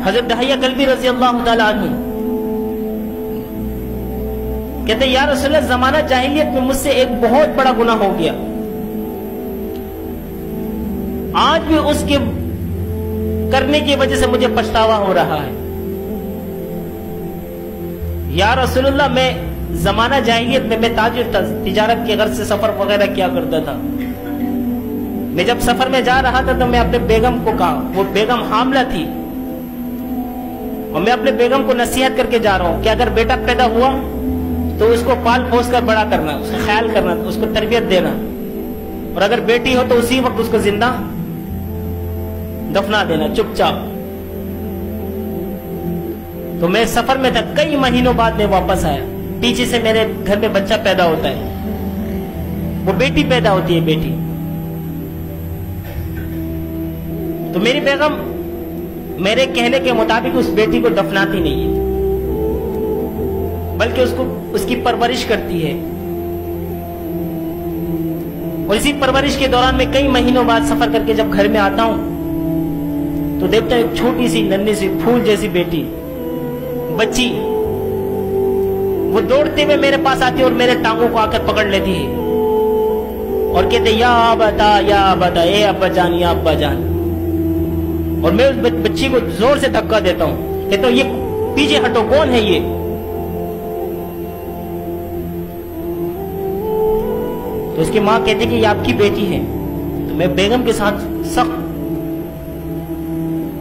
حضرت دحیہ کلبی رضی اللہ تعالیٰ عنہ کہتے ہیں یا رسول اللہ زمانہ جاہلیت میں مجھ سے ایک بہت بڑا گناہ ہو گیا، آج بھی اس کے کرنے کی وجہ سے مجھے پچھتاوا ہو رہا ہے۔ یا رسول اللہ میں زمانہ جاہلیت میں تاجر تھا، تجارت کے غرض سے سفر وغیرہ کیا کرتا تھا۔ میں جب سفر میں جا رہا تھا تو میں اپنے بیگم کو کہا، وہ بیگم حاملہ تھی، اور میں اپنے بیگم کو نصیحت کر کے جا رہا ہوں کہ اگر بیٹا پیدا ہوا تو اس کو پال پوس کر بڑا کرنا، اس کا خیال کرنا، اس کو تربیت دینا، اور اگر بیٹی ہو تو اسی وقت اس کو زندہ دفنا دینا چپ چاپ۔ تو میں سفر میں تھا، کئی مہینوں بعد میں واپس آیا، پیچھے سے میرے گھر میں بچہ پیدا ہوتا ہے، وہ بیٹی پیدا ہوتی ہے، بیٹی۔ تو میری بیگم میرے کہنے کے مطابق اس بیٹی کو دفناتی نہیں ہے، بلکہ اس کی پرورش کرتی ہے، اور اسی پرورش کے دوران میں کئی مہینوں بعد سفر کر کے جب گھر میں آتا ہوں تو دیکھتا ہوں ایک چھوٹی سی ننھی سی پھول جیسی بیٹی، بچی، وہ دوڑتے ہوئے میرے پاس آتی ہے اور میرے ٹانگوں کو آ کر پکڑ لیتی ہے اور کہتے یا ابا، اے ابا جان، یا ابا جان، اور میں اس بچی کو زور سے دھکا دیتا ہوں، کہتا ہوں یہ پیچھے ہٹو، کون ہے یہ؟ تو اس کی ماں کہتی کہ یہ آپ کی بیٹی ہے۔ تو میں بیگم کے ساتھ سخت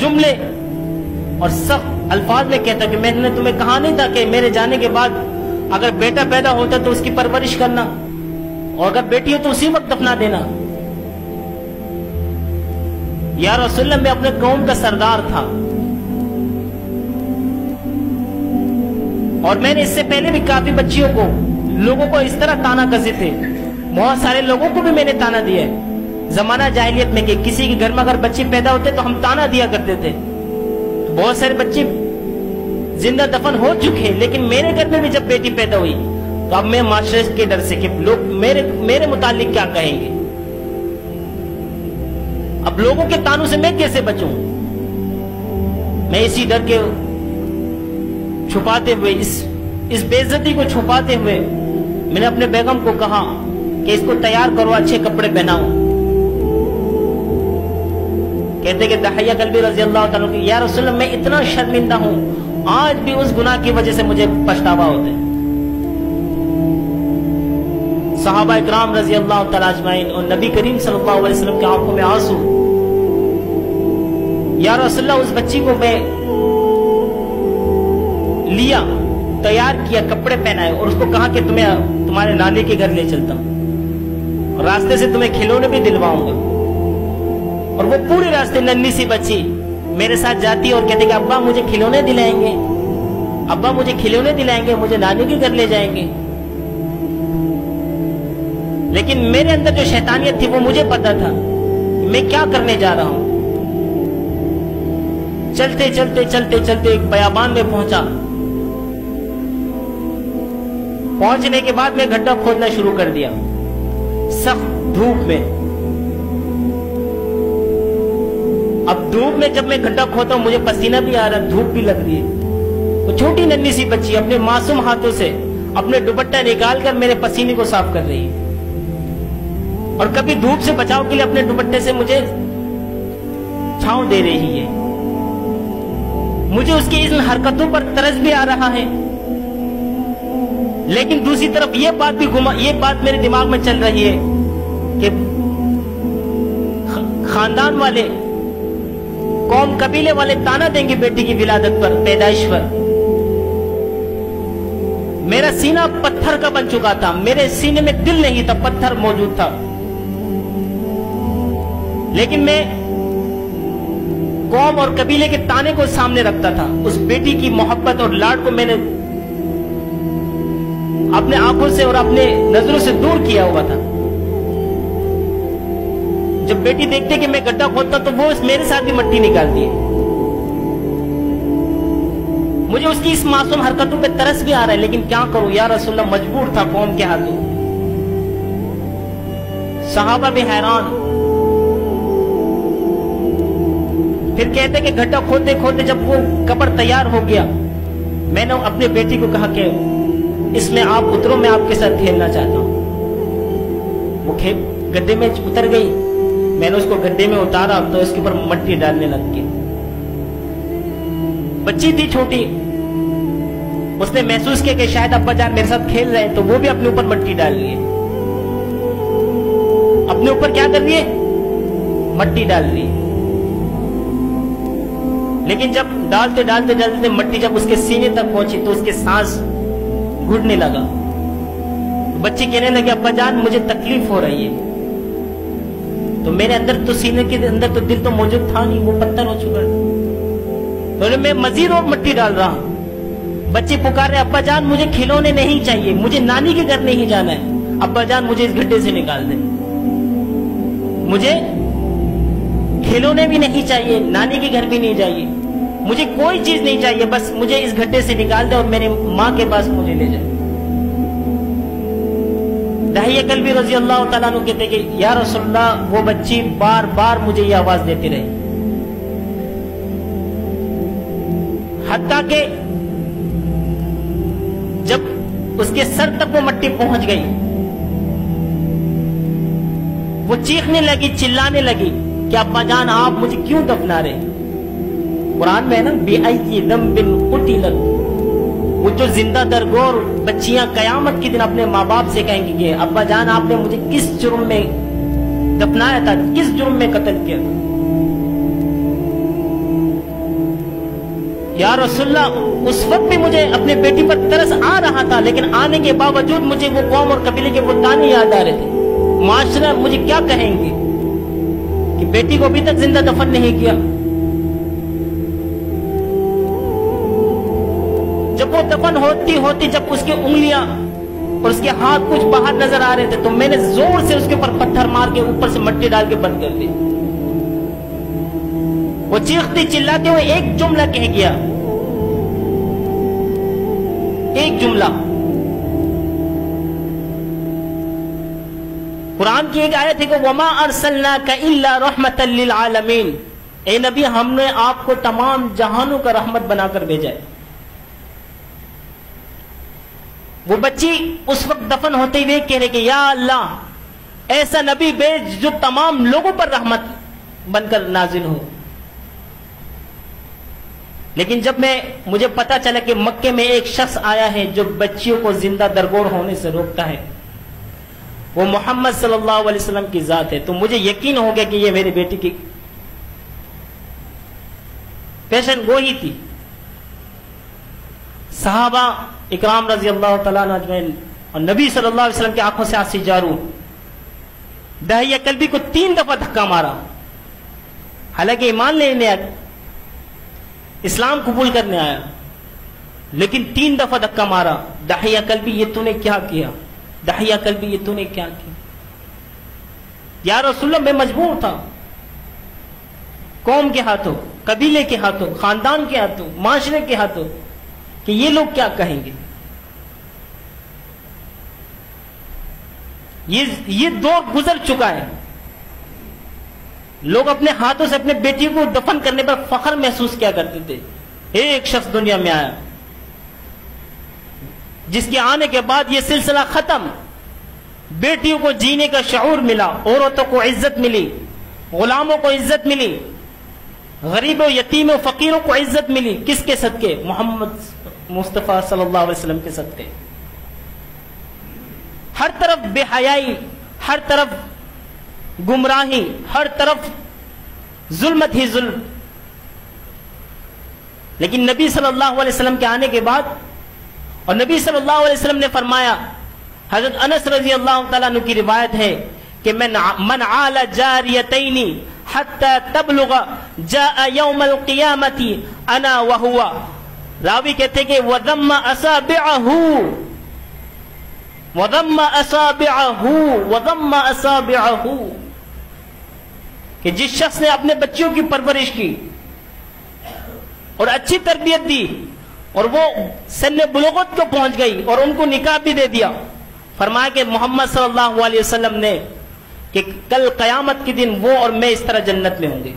جملے اور سخت الفاظ میں کہتا کہ میں نے تمہیں کہا نہیں تھا کہ میرے جانے کے بعد اگر بیٹا پیدا ہوتا تو اس کی پرورش کرنا، اور اگر بیٹی ہو تو اسی وقت دفنا دینا؟ یا رسول اللہ میں اپنے قوم کا سردار تھا، اور میں نے اس سے پہلے بھی کافی بچیوں کو، لوگوں کو اس طرح تانا کسے تھے، بہت سارے لوگوں کو بھی میں نے تانا دیا ہے زمانہ جاہلیت میں، کہ کسی کے گھر میں اگر بچے پیدا ہوتے تو ہم تانا دیا کرتے تھے۔ بہت سارے بچے زندہ دفن ہو چکے، لیکن میرے گھر میں بھی جب بیٹی پیدا ہوئی تو اب میں معاشرے کے ڈر سے کہ لوگ میرے متعلق کیا کہیں گے، اب لوگوں کے تانوں سے میں کیسے بچوں؟ میں اسی ڈر کے چھپاتے ہوئے، اس بے عزتی کو چھپاتے ہوئے میں نے اپنے بیگم کو کہا کہ اس کو تیار کرو، اچھے کپڑے پہناؤ۔ کہتے کہ دحیہ کلبی رضی اللہ تعالیٰ عنہ، یا رسول اللہ میں اتنا شرمندہ ہوں، آج بھی اس گناہ کی وجہ سے مجھے پچھتاوا ہوتا ہے۔ صحابہ اکرام رضی اللہ تعالیٰ اجمعین اور نبی کریم صلی اللہ علیہ وسلم کی آنکھوں میں آنسو، یا رسول اللہ اس بچی کو میں لیا، تیار کیا، کپڑے پہنائے، اور اس کو کہا کہ تمہارے نانے کے گھر لے چلتا ہوں، اور راستے سے تمہیں کھلونے بھی دلواؤں گا۔ اور وہ پورے راستے ننھی سی بچی میرے ساتھ جاتی اور کہتے کہ ابا مجھے کھلونے دلائیں گے، ابا مجھے کھلونے دلائیں گے، مجھے نانی کے گھر لے جائیں گے۔ لیکن میرے اندر جو شیطانیت تھی وہ مجھے پتا تھا کہ میں کیا کرنے جا رہا ہوں۔ چلتے چلتے چلتے چلتے ایک بیابان میں پہنچا، پہنچنے کے بعد میں گڈھا کھودنا شروع کر دیا سخت دھوپ میں۔ اب دھوپ میں جب میں گڈھا کھوتا ہوں مجھے پسینہ بھی آ رہا، دھوپ بھی لگ رہی ہے۔ وہ چھوٹی ننھی سی بچی اپنے معصوم ہاتھوں سے اپنے دوپٹہ نکال کر میرے پسینے کو صاف کر رہی ہے، اور کبھی دھوپ سے بچاؤ کے لیے اپنے دوپٹے سے مجھے چھاؤں دے رہی ہے۔ مجھے اس کی ان حرکتوں پر ترس بھی آ رہا ہے، لیکن دوسری طرف یہ بات میرے دماغ میں چل رہی ہے کہ خاندان والے، قوم قبیلے والے تانا دیں گے بیٹی کی ولادت پر، پیدائش پر۔ میرا سینہ پتھر کا بن چکا تھا، میرے سینے میں دل نہیں تھا، پتھر موجود تھا، لیکن میں قوم اور قبیلے کے تانے کو سامنے رکھتا تھا۔ اس بیٹی کی محبت اور لاڈ کو میں نے اپنے آنکھوں سے اور اپنے نظروں سے دور کیا ہوا تھا۔ جب بیٹی دیکھتے کہ میں گڈھا کھودتا تو وہ میرے ساتھ بھی مٹی نکالتی ہے۔ مجھے اس کی اس معصوم حرکتوں پہ ترس بھی آ رہا ہے، لیکن کیا کروں یا رسول اللہ، مجبور تھا قوم کے ہاتھوں۔ صحابہ بھی حیران، پھر کہتے کہ گھٹا کھودتے کھودتے جب وہ قبر تیار ہو گیا، میں نے اپنے بیٹی کو کہا کہ اس میں آپ اترو، میں آپ کے ساتھ کھیلنا چاہتا ہوں۔ وہ گڈھے میں اتر گئی، میں نے اس کو گڈھے میں اتارا تو اس کے اوپر مٹی ڈالنے لگ گئی۔ بچی تھی چھوٹی، اس نے محسوس کیا کہ شاید ابا جان میرے ساتھ کھیل رہے ہیں، تو وہ بھی اپنے اوپر مٹی ڈال لیے، اپنے اوپر کیا کر لیے؟ مٹی ڈال لی۔ لیکن جب ڈالتے ڈالتے ڈالتے مٹی جب اس کے سینے تک پہنچی تو اس کے سانس گھٹنے لگا۔ بچی کہنے لگی ابا جان مجھے تکلیف ہو رہی ہے، تو میرے اندر تو سینے کے اندر تو دل تو موجود تھا نہیں، وہ پتھر ہو چکا ہے، تو میں مزید اور مٹی ڈال رہا ہوں۔ بچے پکار رہے ابا جان مجھے کھلونے نہیں چاہیے، مجھے نانی کے گھر نہیں جانا ہے، ابا جان مجھے اس گڈھے سے نکال دیں، مجھے کھلونے بھی نہیں چاہیے، نانی کے گھر بھی نہیں چاہیے، مجھے کوئی چیز نہیں چاہیے، بس مجھے اس گڈھے سے نکال دے اور میرے ماں کے پاس مجھے لے جائے۔ داہیہ کلبی رضی اللہ تعالیٰ عنہ کہتے کہ یا رسول اللہ وہ بچی بار بار مجھے یہ آواز دیتی رہی، حتیٰ کہ جب اس کے سر تک وہ مٹی پہنچ گئی، وہ چیخنے لگی، چلانے لگی کہ ابا جان آپ مجھے کیوں دفنا رہے؟ قرآن میں ہے نا بِأَيِّ ذَنبٍ قُتِلَتْ، وہ جو زندہ درگور بچیاں قیامت کے دن اپنے ماں باپ سے کہیں گے کہ ابا جان آپ نے مجھے کس جرم میں دفنایا تھا، کس جرم میں قتل کیا تھا؟ یا رسول اللہ اس وقت بھی مجھے اپنے بیٹی پر ترس آ رہا تھا، لیکن آنے کے باوجود مجھے وہ قوم اور قبیلے کے وہ تانے یاد آ رہے تھے، معاشرہ مجھے کیا کہیں گے کہ بیٹی کو ابھی تک زندہ دفن نہیں کیا۔ جب وہ دفن ہوتی ہوتی جب اس کی انگلیاں اور اس کے ہاتھ کچھ باہر نظر آ رہے تھے تو میں نے زور سے اس کے اوپر پتھر مار کے اوپر سے مٹی ڈال کے بند کر دی۔ وہ چیختی چلاتے ہوئے ایک جملہ کہہ گیا، ایک جملہ، قرآن کی ایک آیت ہے کہ وَمَا أَرْسَلْنَاكَ إِلَّا رَحْمَةً لِّلْعَالَمِينَ، اے نبی ہم نے آپ کو تمام جہانوں کا رحمت بنا کر بھیجا ہے۔ وہ بچی اس وقت دفن ہوتے ہوئے کہہ رہے کہ یا اللہ ایسا نبی بھیج جو تمام لوگوں پر رحمت بن کر نازل ہو۔ لیکن جب مجھے پتا چلا کہ مکے میں ایک شخص آیا ہے جو بچیوں کو زندہ درگور ہونے سے روکتا ہے، وہ محمد صلی اللہ علیہ وسلم کی ذات ہے، تو مجھے یقین ہو گیا کہ یہ میری بیٹی کی پیشن گوئی تھی۔ صحابہ اکرام رضی اللہ تعالیٰ عنہ اجمعین اور نبی صلی اللہ علیہ وسلم کی آنکھوں سے آنسو جارو، داہیہ کلبی کو 3 دفعہ دھکا مارا، حالانکہ ایمان لینے آیا، اسلام قبول کرنے آیا، لیکن 3 دفعہ دھکا مارا، داہیہ کلبی یہ تو نے کیا کیا، داہیہ کلبی یہ تو نے کیا کیا؟ یا رسول اللہ میں مجبور تھا، قوم کے ہاتھوں، قبیلے کے ہاتھوں، خاندان کے ہاتھوں، معاشرے کے ہاتھوں، کہ یہ لوگ کیا کہیں گے۔ یہ دور گزر چکا ہے، لوگ اپنے ہاتھوں سے اپنے بیٹی کو دفن کرنے پر فخر محسوس کیا کرتے تھے۔ ایک شخص دنیا میں آیا جس کے آنے کے بعد یہ سلسلہ ختم، بیٹیوں کو جینے کا شعور ملا، عورتوں کو عزت ملی، غلاموں کو عزت ملی، غریبوں یتیموں فقیروں کو عزت ملی، کس کے صدقے؟ محمد مصطفیٰ صلی اللہ علیہ وسلم کے صدقے۔ ہر طرف بے حیائی، ہر طرف گمراہی، ہر طرف ظلمت ہی ظلم، لیکن نبی صلی اللہ علیہ وسلم کے آنے کے بعد، اور نبی صلی اللہ علیہ وسلم نے فرمایا، حضرت انس رضی اللہ تعالیٰ عنہ کی روایت ہے کہ من عال جاریتین حتی تبلغ جاء یوم القیامت انا وہوا، راوی کہتے کہ وَضَمَّ أَصَابِعَهُ وَضَمَّ أَصَابِعَهُ وَضَمَّ أَصَابِعَهُ، کہ جس شخص نے اپنے بچیوں کی پرورش کی اور اچھی تربیت دی اور وہ سن بلوغت کو پہنچ گئی اور ان کو نکاح بھی دے دیا، فرمایا کہ محمد صلی اللہ علیہ وسلم نے کہ کل قیامت کے دن وہ اور میں اس طرح جنت میں ہوں گے۔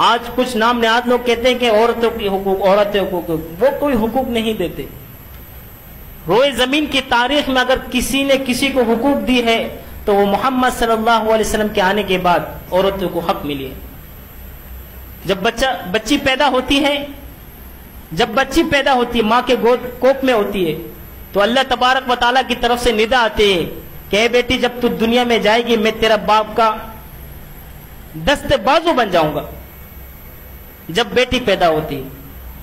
آج کچھ نام نہاد لوگ کہتے ہیں کہ عورتوں کی حقوق، عورتیں حقوق، وہ کوئی حقوق نہیں دیتے. روئے زمین کی تاریخ میں اگر کسی نے کسی کو حقوق دی ہے تو وہ محمد صلی اللہ علیہ وسلم کے آنے کے بعد عورتوں کو حق ملی ہے. جب بچی پیدا ہوتی ہے، جب بچی پیدا ہوتی ہے، ماں کے گود کوپ میں ہوتی ہے، تو اللہ تبارک و تعالیٰ کی طرف سے ندا آتے ہیں کہ اے بیٹی جب تو دنیا میں جائے گی میں تیرا باپ کا دست بازو بن جاؤں گا. جب بیٹی پیدا ہوتی ہے،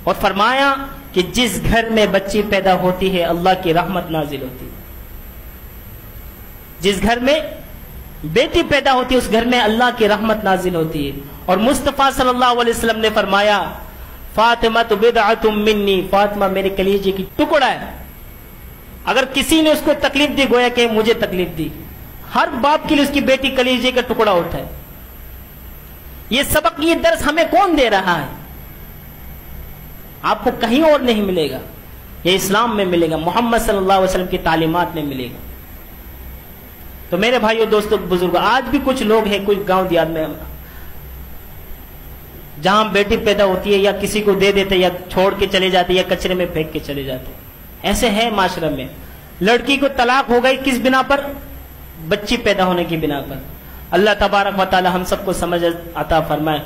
اور فرمایا کہ جس گھر میں بچی پیدا ہوتی ہے اللہ کی رحمت نازل ہوتی ہے. جس گھر میں بیٹی پیدا ہوتی ہے اس گھر میں اللہ کی رحمت نازل ہوتی ہے. اور مصطفیٰ صلی اللہ علیہ وسلم نے فرمایا فاطمہ بدعۃ منی، فاطمہ میرے کلیجے کی ٹکڑا ہے. اگر کسی نے اس کو تکلیف دی گویا کہ مجھے تکلیف دی. ہر باپ کے لیے اس کی بیٹی کلیجے کا ٹکڑا ہوتا ہے. یہ سبق، یہ درس ہمیں کون دے رہا ہے؟ آپ کو کہیں اور نہیں ملے گا، یہ اسلام میں ملے گا، محمد صلی اللہ علیہ وسلم کی تعلیمات میں ملے گا. تو میرے بھائیو دوستو بزرگوں، آج بھی کچھ لوگ ہیں کچھ گاؤں دیہات میں جہاں بیٹی پیدا ہوتی ہے یا کسی کو دے دیتے یا چھوڑ کے چلے جاتے یا کچرے میں پھینک کے چلے جاتے. ایسے ہے معاشرے میں. لڑکی کو طلاق ہو گئی کس بنا پر؟ بچی پیدا ہونے کی بنا پر. اللہ تبارک و تعالی ہم سب کو سمجھ عطا فرمائے.